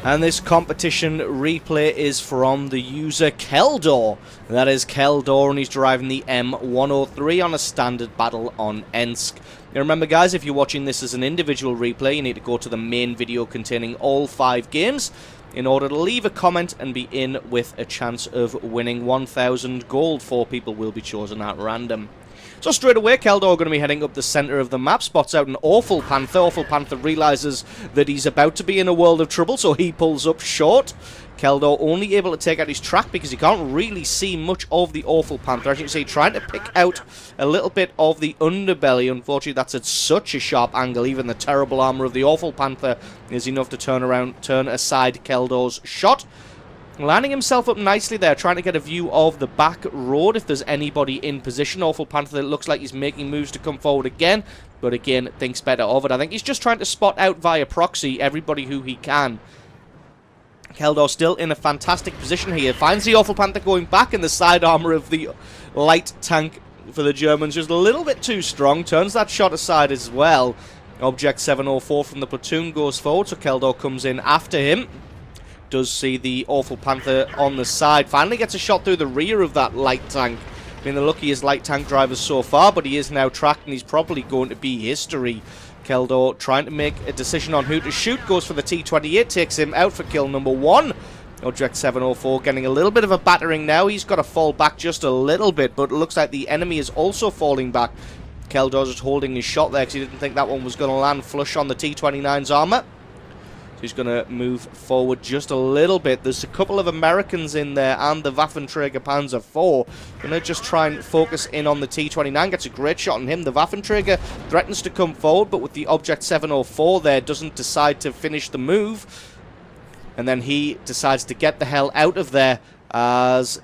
And this competition replay is from the user Keldor. That is Keldor, and he's driving the M103 on a standard battle on Ensk. Now remember guys, if you're watching this as an individual replay, you need to go to the main video containing all 5 games in order to leave a comment and be in with a chance of winning 1,000 gold. 4 people will be chosen at random. So straight away, Keldor going to be heading up the centre of the map, spots out an Awful Panther. Awful Panther realises that he's about to be in a world of trouble, so he pulls up short. Keldor only able to take out his track because he can't really see much of the Awful Panther. As you can see, trying to pick out a little bit of the underbelly. Unfortunately, that's at such a sharp angle. Even the terrible armour of the Awful Panther is enough to turn aside Keldor's shot. Lining himself up nicely there, trying to get a view of the back road if there's anybody in position. Awful Panther looks like he's making moves to come forward again, but again, thinks better of it. I think he's just trying to spot out via proxy everybody who he can. Keldor still in a fantastic position here. Finds the Awful Panther going back, and the side armour of the light tank for the Germans just a little bit too strong. Turns that shot aside as well. Object 704 from the platoon goes forward, so Keldor comes in after him. Does see the Awful Panther on the side. Finally gets a shot through the rear of that light tank. Been the luckiest light tank drivers so far, but he is now tracked and he's probably going to be history. Keldor trying to make a decision on who to shoot. Goes for the T-28, takes him out for kill number 1. Object 704 getting a little bit of a battering now. He's got to fall back just a little bit, but it looks like the enemy is also falling back. Keldor's just holding his shot there because he didn't think that one was going to land flush on the T-29's armour. So he's going to move forward just a little bit. There's a couple of Americans in there and the Waffenträger Panzer IV. Going to just try and focus in on the T-29. Gets a great shot on him. The Waffenträger threatens to come forward, but with the Object 704 there, doesn't decide to finish the move. And then he decides to get the hell out of there as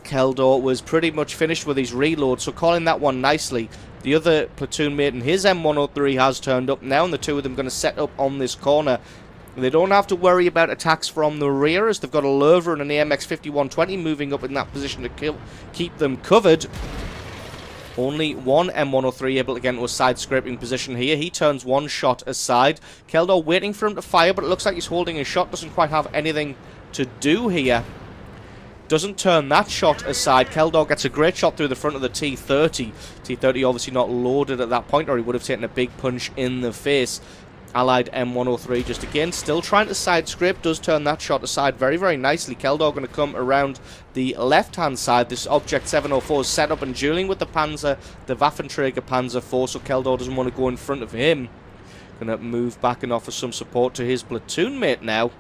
Keldor was pretty much finished with his reload. So calling that one nicely. The other platoon mate in his M103 has turned up now, and the two of them going to set up on this corner. They don't have to worry about attacks from the rear, as they've got a Löwe and an AMX 5120 moving up in that position to keep them covered. Only one M103 able to get into a side-scraping position here. He turns one shot aside. Keldor waiting for him to fire, but it looks like he's holding a shot. Doesn't quite have anything to do here. Doesn't turn that shot aside. Keldor gets a great shot through the front of the T-30. T-30 obviously not loaded at that point, or he would have taken a big punch in the face. Allied M103 just again still trying to side scrape. Does turn that shot aside very, very nicely. Keldor going to come around the left-hand side. This Object 704 is set up and dueling with the Panzer, the Waffenträger Panzer IV, so Keldor doesn't want to go in front of him. Going to move back and offer some support to his platoon mate now.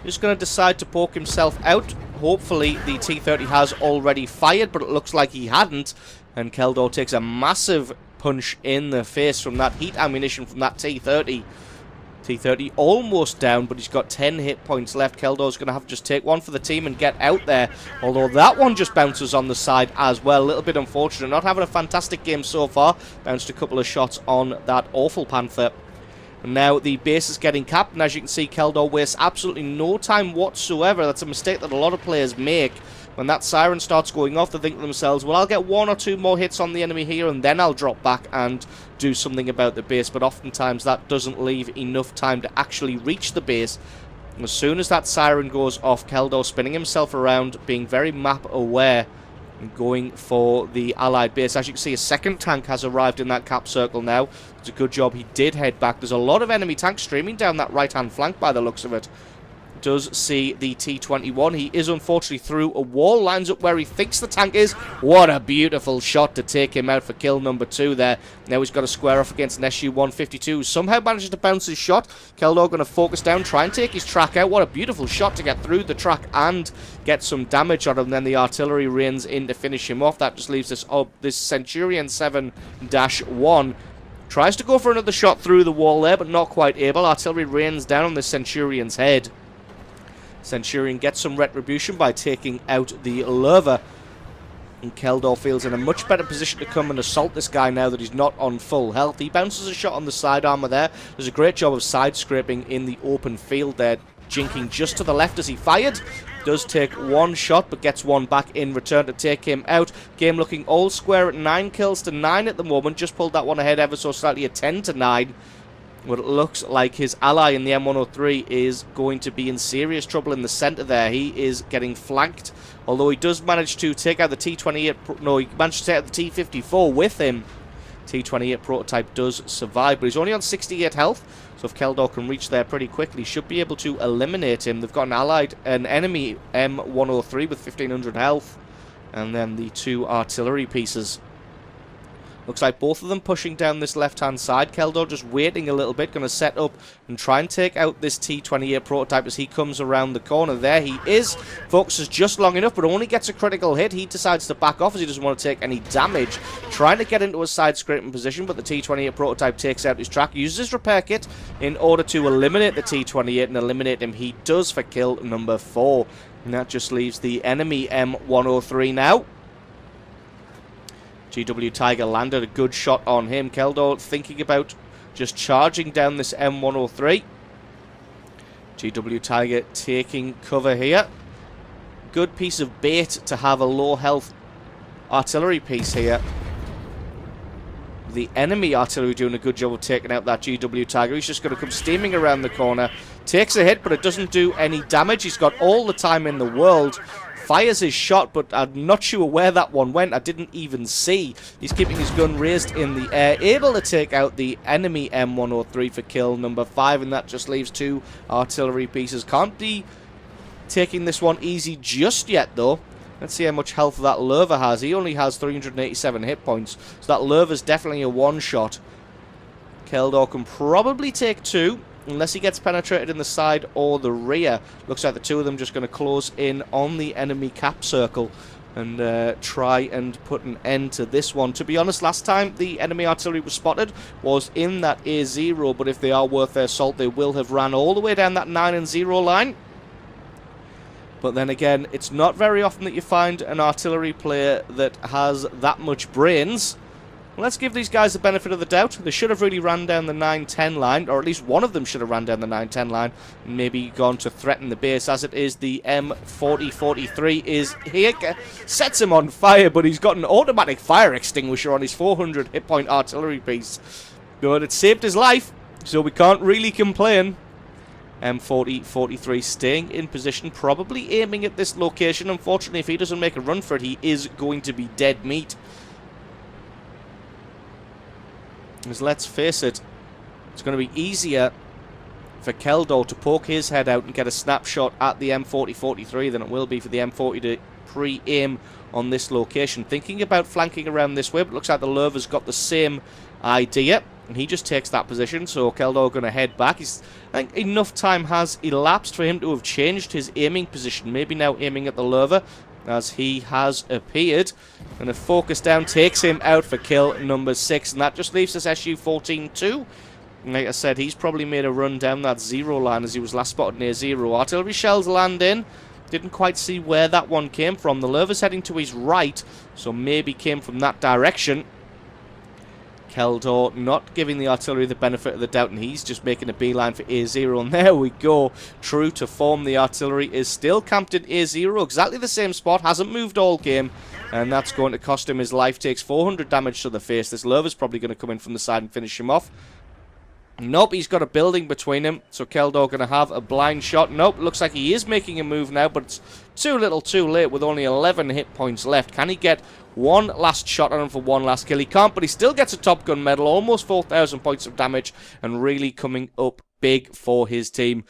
Just going to decide to poke himself out. Hopefully the T-30 has already fired, but it looks like he hadn't. And Keldor takes a massive punch in the face from that heat ammunition from that T-30. T-30 almost down, but he's got 10 hit points left. Keldor's going to have to just take one for the team and get out there. Although that one just bounces on the side as well. A little bit unfortunate. Not having a fantastic game so far. Bounced a couple of shots on that Awful Panther. And now the base is getting capped, and as you can see, Keldor wastes absolutely no time whatsoever. That's a mistake that a lot of players make. When that siren starts going off, they think to themselves, well, I'll get 1 or 2 more hits on the enemy here, and then I'll drop back and do something about the base. But oftentimes that doesn't leave enough time to actually reach the base. And as soon as that siren goes off, Keldor spinning himself around, being very map aware, and going for the Allied base. As you can see, a second tank has arrived in that cap circle now. It's a good job he did head back. There's a lot of enemy tanks streaming down that right-hand flank by the looks of it. Does see the T-21. He is unfortunately through a wall, lines up where he thinks the tank is. What a beautiful shot to take him out for kill number 2 there. Now he's got to square off against an Su-152. Somehow manages to bounce his shot. Keldor going to focus down, try and take his track out. What a beautiful shot to get through the track and get some damage on him. Then the artillery rains in to finish him off. That just leaves us this Centurion 7-1. Tries to go for another shot through the wall there, but not quite able. Artillery rains down on the Centurion's head. Centurion gets some retribution by taking out the Löwe. And Keldor feels in a much better position to come and assault this guy now that he's not on full health. He bounces a shot on the side armor there. There's a great job of side scraping in the open field there. jinking just to the left as he fired. Does take one shot, but gets one back in return to take him out. Game looking all square at 9 kills to 9 at the moment. Just pulled that one ahead ever so slightly at 10 to 9. But it looks like his ally in the M103 is going to be in serious trouble in the centre there. He is getting flanked, although he does manage to take out the T28. No, he managed to take out the T54 with him. T28 prototype does survive, but he's only on 68 health. So if Keldor can reach there pretty quickly, should be able to eliminate him. They've got an enemy M103 with 1500 health, and then the 2 artillery pieces. Looks like both of them pushing down this left-hand side. Keldor just waiting a little bit, going to set up and try and take out this T28 prototype as he comes around the corner. There he is. Focuses just long enough, but only gets a critical hit. He decides to back off as he doesn't want to take any damage. Trying to get into a side-scraping position, but the T28 prototype takes out his track. Uses his repair kit in order to eliminate the T28, and eliminate him he does for kill number 4. And that just leaves the enemy M103 now. GW Tiger landed a good shot on him. Keldor thinking about just charging down this M103. GW Tiger taking cover here. Good piece of bait to have a low health artillery piece here. The enemy artillery doing a good job of taking out that GW Tiger. He's just going to come steaming around the corner. Takes a hit, but it doesn't do any damage. He's got all the time in the world. Fires his shot, but I'm not sure where that one went. I didn't even see. He's keeping his gun raised in the air, able to take out the enemy M103 for kill number 5, and that just leaves 2 artillery pieces. Can't be taking this one easy just yet, though. Let's see how much health that Lurva has. He only has 387 hit points, so that Lurva's definitely a one-shot. Keldor can probably take 2. Unless he gets penetrated in the side or the rear. Looks like the 2 of them just going to close in on the enemy cap circle and try and put an end to this one. To be honest, last time the enemy artillery was spotted was in that A0, but if they are worth their salt, they will have ran all the way down that 9 and 0 line. But then again, it's not very often that you find an artillery player that has that much brains. Let's give these guys the benefit of the doubt. They should have really ran down the 9-10 line, or at least one of them should have ran down the 9-10 line and maybe gone to threaten the base. As it is, the M4043 is here, sets him on fire, but he's got an automatic fire extinguisher on his 400 hit point artillery piece. But it saved his life, so we can't really complain. M4043 staying in position, probably aiming at this location. Unfortunately, if he doesn't make a run for it, he is going to be dead meat. Because let's face it, it's going to be easier for Keldor to poke his head out and get a snapshot at the M4043 than it will be for the M40 to pre-aim on this location. Thinking about flanking around this way, but looks like the Lurva's got the same idea, and he just takes that position, so Keldor going to head back. I think enough time has elapsed for him to have changed his aiming position, maybe now aiming at the Lurva, as he has appeared. And a focus down takes him out for kill number 6, and that just leaves us SU-14-2. Like I said, he's probably made a run down that 0 line as he was last spotted near 0. Artillery shells land in. Didn't quite see where that one came from. The Lurva's heading to his right, so maybe came from that direction. Keldor not giving the artillery the benefit of the doubt, and he's just making a beeline for A0, and there we go. True to form, the artillery is still camped in A0, exactly the same spot, hasn't moved all game, and that's going to cost him his life. Takes 400 damage to the face. This Lurva's probably going to come in from the side and finish him off. Nope, he's got a building between him, so Keldor going to have a blind shot. Nope, looks like he is making a move now, but it's too little too late with only 11 hit points left. Can he get one last shot on him for one last kill? He can't, but he still gets a Top Gun medal, almost 4,000 points of damage, and really coming up big for his team.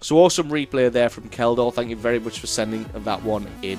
So awesome replay there from Keldor. Thank you very much for sending that one in.